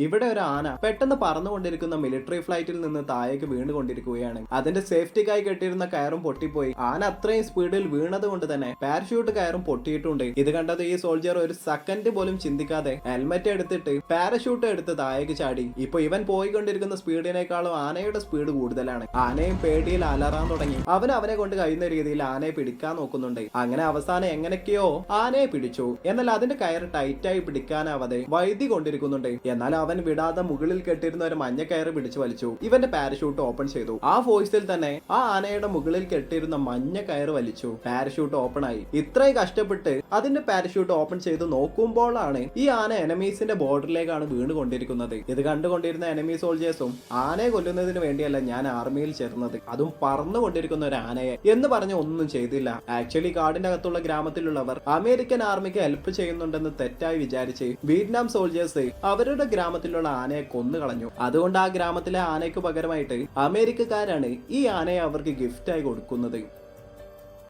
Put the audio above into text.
ഇവിടെ ഒരു ആന പെട്ടെന്ന് പറന്നുകൊണ്ടിരിക്കുന്ന മിലിറ്ററി ഫ്ലൈറ്റിൽ നിന്ന് താഴേക്ക് വീണുകൊണ്ടിരിക്കുകയാണ്. അതിന്റെ സേഫ്റ്റിക്കായി കെട്ടിയിരുന്ന കയറും പൊട്ടിപ്പോയി. ആന അത്രയും സ്പീഡിൽ വീണത് കൊണ്ട് തന്നെ പാരഷൂട്ട് കയറും പൊട്ടിയിട്ടുണ്ട്. ഇത് കണ്ടത് ഈ സോൾജിയർ ഒരു സെക്കൻഡ് പോലും ചിന്തിക്കാതെ ഹെൽമെറ്റ് എടുത്തിട്ട് പാരഷൂട്ട് എടുത്ത് താഴേക്ക് ചാടി. ഇപ്പൊ ഇവൻ പോയിക്കൊണ്ടിരിക്കുന്ന സ്പീഡിനേക്കാളും ആനയുടെ സ്പീഡ് കൂടുതലാണ്. ആനയും പേടിയിൽ അലറാൻ തുടങ്ങി. അവനെ കൊണ്ട് കഴിയുന്ന രീതിയിൽ ആനയെ പിടിക്കാൻ നോക്കുന്നുണ്ട്. അങ്ങനെ അവസാനം എങ്ങനെയൊക്കെയോ ആനയെ പിടിച്ചു. എന്നാൽ അതിന്റെ കയർ ടൈറ്റായി പിടിക്കാനാവാതെ വൈദ്യുതി കൊണ്ടിരിക്കുന്നുണ്ട്. എന്നാൽ അവൻ വിടാതെ മുകളിൽ കെട്ടിരുന്ന ഒരു മഞ്ഞ കയറ് പിടിച്ചു വലിച്ചു. ഇവന്റെ പാരഷൂട്ട് ഓപ്പൺ ചെയ്തു. ആ ഫോഴ്സിൽ തന്നെ ആ ആനയുടെ മുകളിൽ കെട്ടിയിരുന്ന മഞ്ഞ കയറ് വലിച്ചു. പാരഷൂട്ട് ഓപ്പൺ ആയി. ഇത്രയും കഷ്ടപ്പെട്ട് അതിന്റെ പാരഷൂട്ട് ഓപ്പൺ ചെയ്ത് നോക്കുമ്പോഴാണ് ഈ ആന എനമീസിന്റെ ബോർഡറിലേക്കാണ് വീണുകൊണ്ടിരിക്കുന്നത്. ഇത് കണ്ടുകൊണ്ടിരുന്ന എനിമി സോൾജേഴ്സും ആനയെ കൊല്ലുന്നതിന് വേണ്ടിയല്ല ഞാൻ ആർമിയിൽ ചേർന്നത്, അതും പറന്നുകൊണ്ടിരിക്കുന്ന ഒരു ആനയെ എന്ന് പറഞ്ഞ് ഒന്നും ചെയ്തില്ല. ആക്ച്വലി കാടിന്റെ അകത്തുള്ള ഗ്രാമത്തിലുള്ളവർ അമേരിക്കൻ ആർമിക്ക് ഹെൽപ്പ് ചെയ്യുന്നുണ്ടെന്ന് തെറ്റായി വിചാരിച്ച് വിയറ്റ്നാം സോൾജേഴ്സ് അവരുടെ ഗ്രാമത്തിലുള്ള ആനയെ കൊന്നുകളഞ്ഞു. അതുകൊണ്ട് ആ ഗ്രാമത്തിലെ ആനയ്ക്ക് പകരമായിട്ട് അമേരിക്കക്കാരാണ് ഈ ആനയെ അവർക്ക് ഗിഫ്റ്റായി കൊടുക്കുന്നത്.